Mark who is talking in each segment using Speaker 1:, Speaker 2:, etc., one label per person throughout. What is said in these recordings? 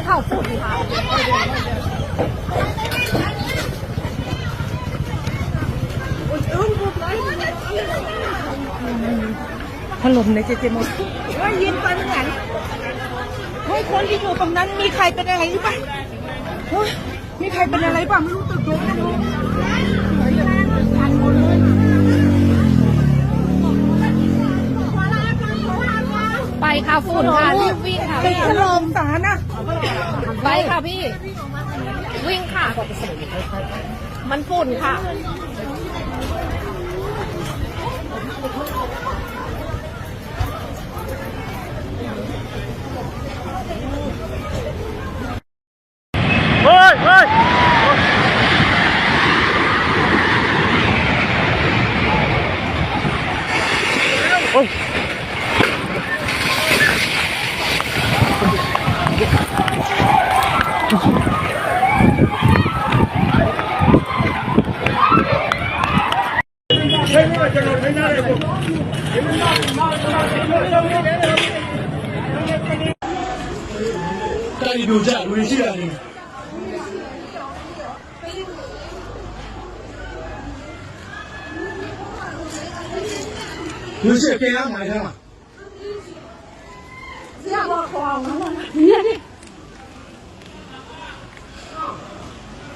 Speaker 1: ข่าฝุ่นค่ะถล่มในเจเจมส์ว่ายินไปเหมือนกันเฮ้ยคนที่อยู่ตรงนั้นมีใครเป็นอะไรหรือเปล่าเฮ้ยมีใครเป็นอะไรบ้างไม่รู้ตึกโดนไม่รู้ไปค่ะฝุ่นค่ะรีบวิ่งค่ะพี่ถล่มสารนะไปค่ะพี่วิ่งค่ะมันฝุ่นค่ะ
Speaker 2: เฮ้ยเฮ้ยโอ้ย在ดูจากวิเชียร有些给俺买上了。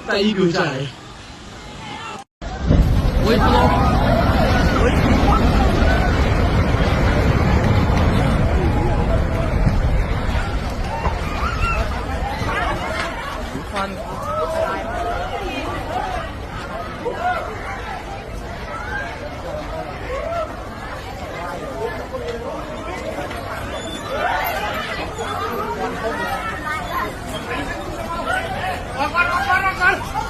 Speaker 2: 在一表下来。喂，hello。ควันออกก่อน